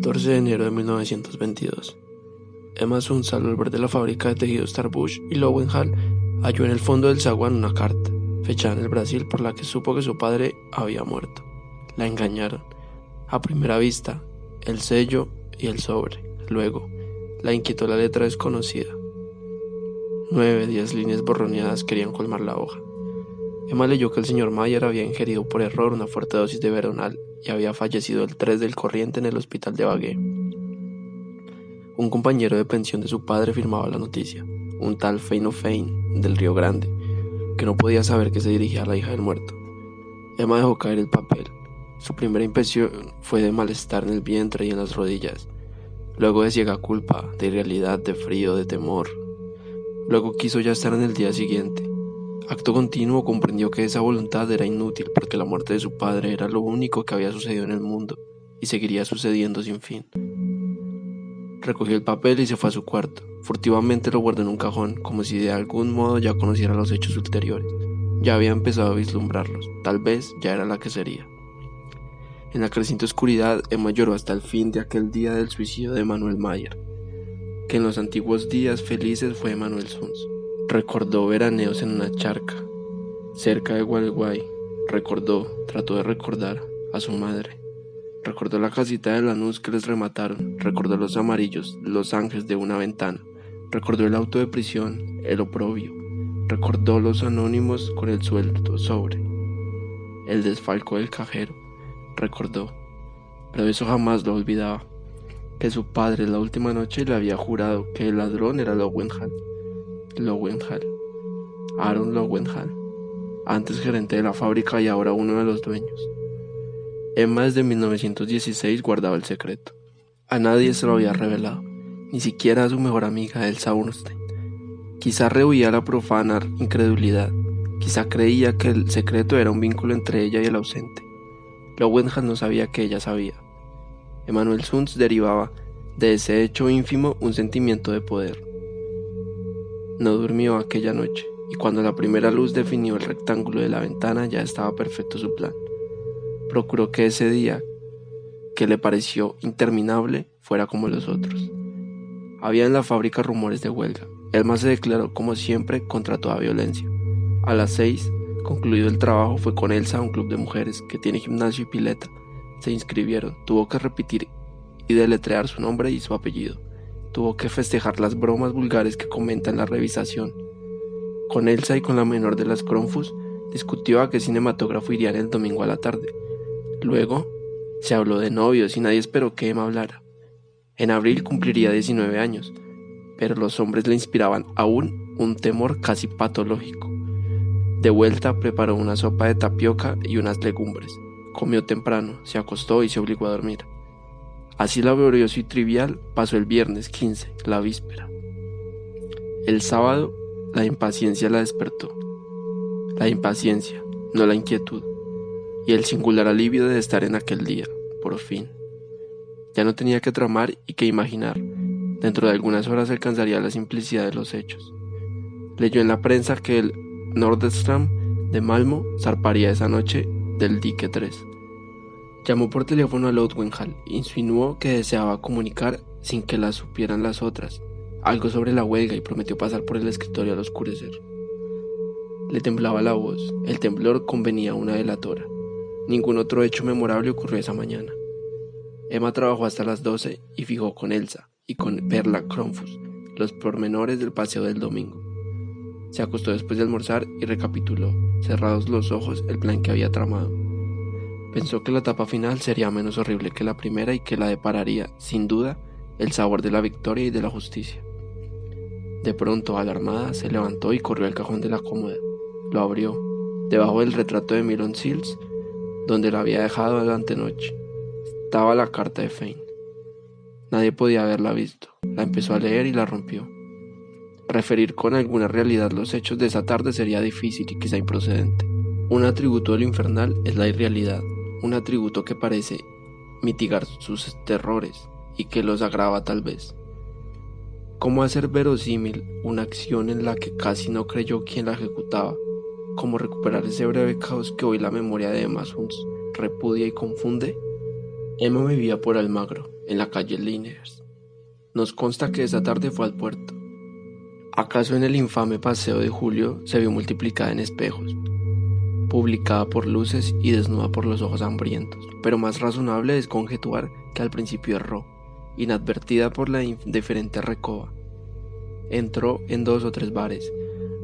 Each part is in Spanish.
14 de enero de 1922. Emma Sunz, al volver de la fábrica de tejidos Starbush y Lowenthal, halló en el fondo del zaguán una carta, fechada en el Brasil, por la que supo que su padre había muerto. La engañaron. A primera vista, el sello y el sobre. Luego, la inquietó la letra desconocida. 9-10 líneas borroneadas querían colmar la hoja. Emma leyó que el señor Mayer había ingerido por error una fuerte dosis de veronal y había fallecido el 3 del corriente en el hospital de Bagué. Un compañero de pensión de su padre firmaba la noticia, un tal Feino Fein del Río Grande, que no podía saber que se dirigía a la hija del muerto. Emma dejó caer el papel. Su primera impresión fue de malestar en el vientre y en las rodillas, luego de ciega culpa, de irrealidad, de frío, de temor. Luego quiso ya estar en el día siguiente. Acto continuo comprendió que esa voluntad era inútil porque la muerte de su padre era lo único que había sucedido en el mundo y seguiría sucediendo sin fin. Recogió el papel y se fue a su cuarto. Furtivamente lo guardó en un cajón, como si de algún modo ya conociera los hechos ulteriores. Ya había empezado a vislumbrarlos, tal vez ya era la que sería. En la creciente oscuridad, Emma lloró hasta el fin de aquel día del suicidio de Manuel Mayer, que en los antiguos días felices fue Manuel Sunz. Recordó veraneos en una charca, cerca de Gualeguay. Trató de recordar a su madre. Recordó la casita de Lanús que les remataron. Recordó los amarillos, los ángeles de una ventana. Recordó el auto de prisión, el oprobio. Recordó los anónimos con el sueldo sobre. El desfalco del cajero. Recordó, pero eso jamás lo olvidaba, que su padre la última noche le había jurado que el ladrón era Lowenthal, Aaron Lowenthal, antes gerente de la fábrica y ahora uno de los dueños. Emma desde 1916 guardaba el secreto. A nadie se lo había revelado, ni siquiera a su mejor amiga Elsa Bernstein. Quizá rehuía la profana incredulidad, quizá creía que el secreto era un vínculo entre ella y el ausente. Lowenthal no sabía que ella sabía. Emanuel Sunz derivaba de ese hecho ínfimo un sentimiento de poder. No durmió aquella noche, y cuando la primera luz definió el rectángulo de la ventana ya estaba perfecto su plan. Procuró que ese día, que le pareció interminable, fuera como los otros. Había en la fábrica rumores de huelga. Emma se declaró como siempre contra toda violencia. A las 6, concluido el trabajo, fue con Elsa a un club de mujeres que tiene gimnasio y pileta. Se inscribieron, tuvo que repetir y deletrear su nombre y su apellido. Tuvo que festejar las bromas vulgares que comenta en la revisación. Con Elsa y con la menor de las Cronfus discutió a qué cinematógrafo irían el domingo a la tarde. Luego se habló de novios y nadie esperó que Emma hablara. En abril cumpliría 19 años, pero los hombres le inspiraban aún un temor casi patológico. De vuelta preparó una sopa de tapioca y unas legumbres. Comió temprano, se acostó y se obligó a dormir. Así laborioso y trivial pasó el viernes 15, la víspera. El sábado, la impaciencia la despertó. La impaciencia, no la inquietud. Y el singular alivio de estar en aquel día, por fin. Ya no tenía que tramar y que imaginar. Dentro de algunas horas alcanzaría la simplicidad de los hechos. Leyó en la prensa que el Nordstrand de Malmo zarparía esa noche del dique 3. Llamó por teléfono a Lowenthal, insinuó que deseaba comunicar sin que la supieran las otras, algo sobre la huelga y prometió pasar por el escritorio al oscurecer. Le temblaba la voz, el temblor convenía a una delatora. Ningún otro hecho memorable ocurrió esa mañana. Emma trabajó hasta las 12 y fijó con Elsa y con Perla Cronfus los pormenores del paseo del domingo. Se acostó después de almorzar y recapituló, cerrados los ojos, el plan que había tramado. Pensó que la etapa final sería menos horrible que la primera y que la depararía, sin duda, el sabor de la victoria y de la justicia. De pronto, alarmada, se levantó y corrió al cajón de la cómoda. Lo abrió, debajo del retrato de Milon Sills, donde la había dejado la antenoche. Estaba la carta de Fein. Nadie podía haberla visto. La empezó a leer y la rompió. Referir con alguna realidad los hechos de esa tarde sería difícil y quizá improcedente. Un atributo de lo infernal es la irrealidad, un atributo que parece mitigar sus terrores y que los agrava tal vez. ¿Cómo hacer verosímil una acción en la que casi no creyó quien la ejecutaba? ¿Cómo recuperar ese breve caos que hoy la memoria de Emma Sunz repudia y confunde? Emma vivía por Almagro, en la calle Liniers. Nos consta que esa tarde fue al puerto. ¿Acaso en el infame paseo de Julio se vio multiplicada en espejos, publicada por luces y desnuda por los ojos hambrientos? Pero más razonable es conjeturar que al principio erró, inadvertida por la indiferente recoba. Entró en 2 o 3 bares,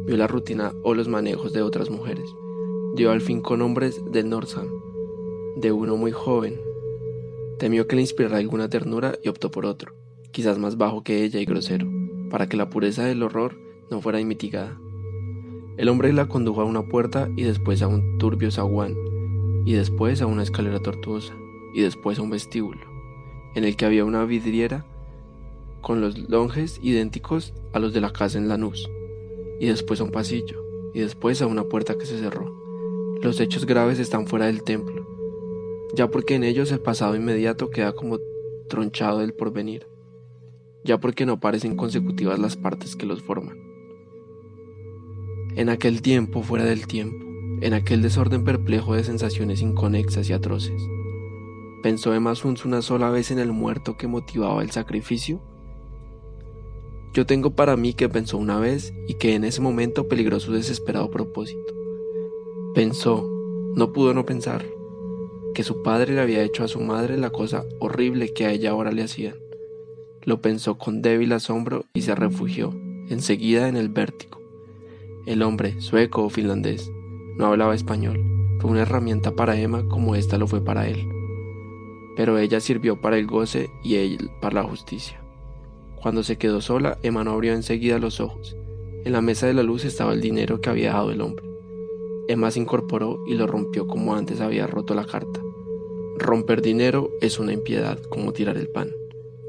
vio la rutina o los manejos de otras mujeres, dio al fin con hombres del Northam, de uno muy joven. Temió que le inspirara alguna ternura y optó por otro, quizás más bajo que ella y grosero, para que la pureza del horror no fuera mitigada. El hombre la condujo a una puerta y después a un turbio zaguán, y después a una escalera tortuosa, y después a un vestíbulo, en el que había una vidriera con los longes idénticos a los de la casa en Lanús, y después a un pasillo, y después a una puerta que se cerró. Los hechos graves están fuera del templo, ya porque en ellos el pasado inmediato queda como tronchado del porvenir, ya porque no parecen consecutivas las partes que los forman. En aquel tiempo fuera del tiempo, en aquel desorden perplejo de sensaciones inconexas y atroces, ¿pensó Emma Sunz una sola vez en el muerto que motivaba el sacrificio? Yo tengo para mí que pensó una vez y que en ese momento peligró su desesperado propósito. Pensó, no pudo no pensar, que su padre le había hecho a su madre la cosa horrible que a ella ahora le hacían. Lo pensó con débil asombro y se refugió, enseguida, en el vértigo. El hombre, sueco o finlandés, no hablaba español. Fue una herramienta para Emma como ésta lo fue para él. Pero ella sirvió para el goce y él para la justicia. Cuando se quedó sola, Emma no abrió enseguida los ojos. En la mesa de la luz estaba el dinero que había dejado el hombre. Emma se incorporó y lo rompió como antes había roto la carta. Romper dinero es una impiedad, como tirar el pan.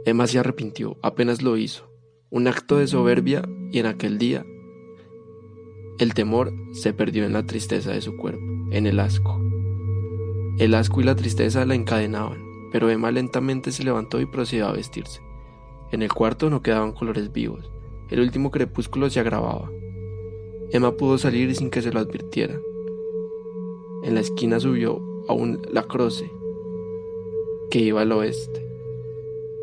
Emma se arrepintió, apenas lo hizo. Un acto de soberbia, y en aquel día el temor se perdió en la tristeza de su cuerpo, en el asco. El asco y la tristeza la encadenaban, pero Emma lentamente se levantó y procedió a vestirse. En el cuarto no quedaban colores vivos, el último crepúsculo se agravaba. Emma pudo salir sin que se lo advirtieran. En la esquina subió a un lacroce que iba al oeste.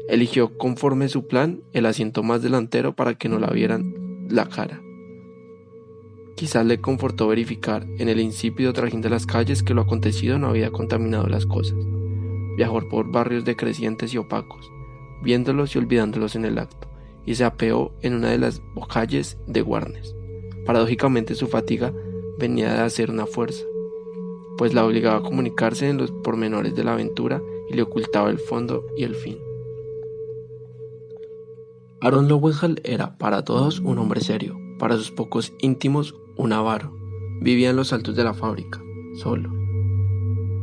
Eligió conforme su plan el asiento más delantero para que no la vieran la cara. Quizás le confortó verificar en el insípido trajín de las calles que lo acontecido no había contaminado las cosas. Viajó por barrios decrecientes y opacos, viéndolos y olvidándolos en el acto, y se apeó en una de las calles de Warnes. Paradójicamente su fatiga venía de hacer una fuerza, pues la obligaba a comunicarse en los pormenores de la aventura y le ocultaba el fondo y el fin. Aaron Lowenthal era para todos un hombre serio, para sus pocos íntimos un avaro. Vivía en los altos de la fábrica, solo.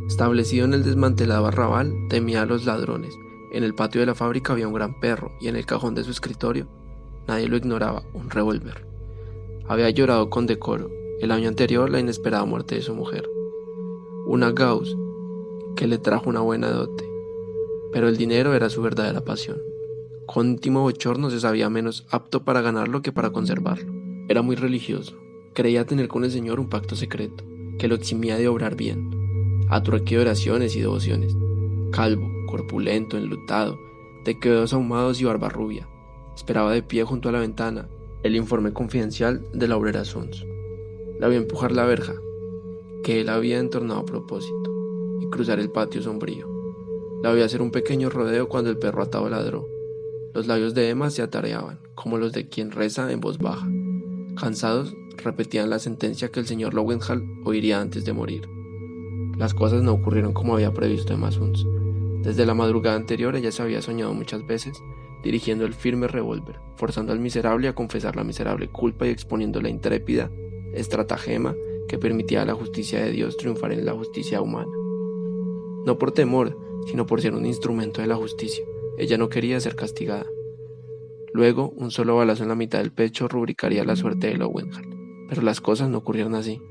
Establecido en el desmantelado arrabal, temía a los ladrones. En el patio de la fábrica había un gran perro y en el cajón de su escritorio, nadie lo ignoraba, un revólver. Había llorado con decoro, el año anterior, la inesperada muerte de su mujer. Una Gauss que le trajo una buena dote, pero el dinero era su verdadera pasión. Con íntimo bochorno se sabía menos apto para ganarlo que para conservarlo. Era muy religioso, creía tener con el Señor un pacto secreto, que lo eximía de obrar bien, a trueque de oraciones y devociones. Calvo, corpulento, enlutado, de cabellos ahumados y barba rubia, esperaba de pie junto a la ventana el informe confidencial de la obrera Sunz. La vio empujar la verja, que él había entornado a propósito, y cruzar el patio sombrío. La vio hacer un pequeño rodeo cuando el perro atado ladró. Los labios de Emma se atareaban, como los de quien reza en voz baja. Cansados, repetían la sentencia que el señor Lowenthal oiría antes de morir. Las cosas no ocurrieron como había previsto Emma Sunz. Desde la madrugada anterior ella se había soñado muchas veces, dirigiendo el firme revólver, forzando al miserable a confesar la miserable culpa y exponiendo la intrépida estratagema que permitía a la justicia de Dios triunfar en la justicia humana. No por temor, sino por ser un instrumento de la justicia. Ella no quería ser castigada. Luego, un solo balazo en la mitad del pecho rubricaría la suerte de Lowenthal, pero las cosas no ocurrieron así.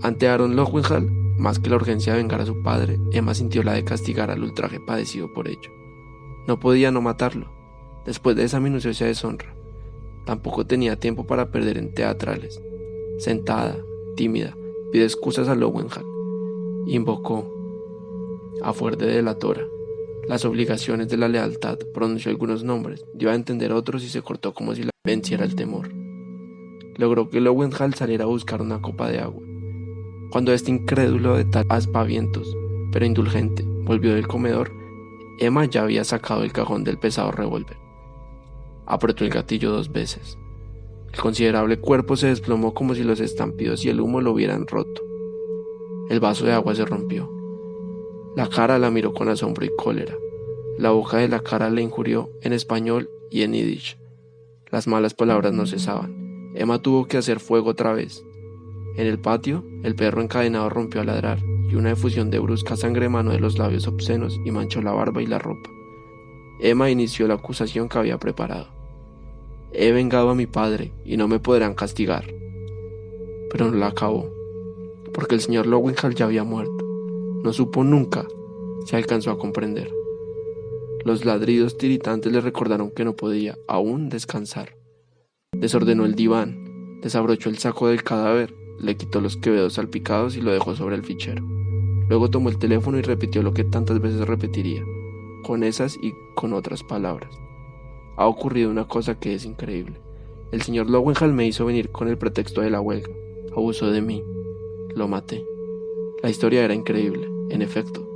Ante Aaron Lowenthal, más que la urgencia de vengar a su padre, Emma sintió la de castigar al ultraje padecido por ello. No podía no matarlo, después de esa minuciosa deshonra. Tampoco tenía tiempo para perder en teatrales. Sentada, tímida, pidió excusas a Lowenthal. Invocó: A fuer de delatora, las obligaciones de la lealtad, pronunció algunos nombres, dio a entender otros y se cortó como si la venciera el temor. Logró que Lowenthal saliera a buscar una copa de agua. Cuando este incrédulo de tal aspavientos, pero indulgente, volvió del comedor, Emma ya había sacado del cajón del pesado revólver. Apretó el gatillo 2 veces. El considerable cuerpo se desplomó como si los estampidos y el humo lo hubieran roto. El vaso de agua se rompió. La cara la miró con asombro y cólera. La boca de la cara le injurió en español y en yiddish. Las malas palabras no cesaban. Emma tuvo que hacer fuego otra vez. En el patio, el perro encadenado rompió a ladrar y una efusión de brusca sangre emanó de los labios obscenos y manchó la barba y la ropa. Emma inició la acusación que había preparado. He vengado a mi padre y no me podrán castigar. Pero no la acabó, porque el señor Lowenthal ya había muerto. No supo nunca, se alcanzó a comprender. Los ladridos tiritantes le recordaron que no podía aún descansar. Desordenó el diván, desabrochó el saco del cadáver, le quitó los quevedos salpicados y lo dejó sobre el fichero. Luego tomó el teléfono y repitió lo que tantas veces repetiría, con esas y con otras palabras. Ha ocurrido una cosa que es increíble. El señor Lowenthal me hizo venir con el pretexto de la huelga. Abusó de mí. Lo maté. La historia era increíble, en efecto,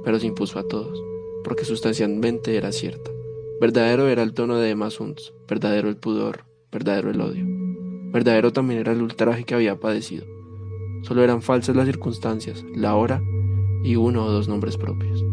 pero se impuso a todos, porque sustancialmente era cierta. Verdadero era el tono de Emma Sunds, verdadero el pudor, verdadero el odio. Verdadero también era el ultraje que había padecido. Solo eran falsas las circunstancias, la hora y 1 o 2 nombres propios.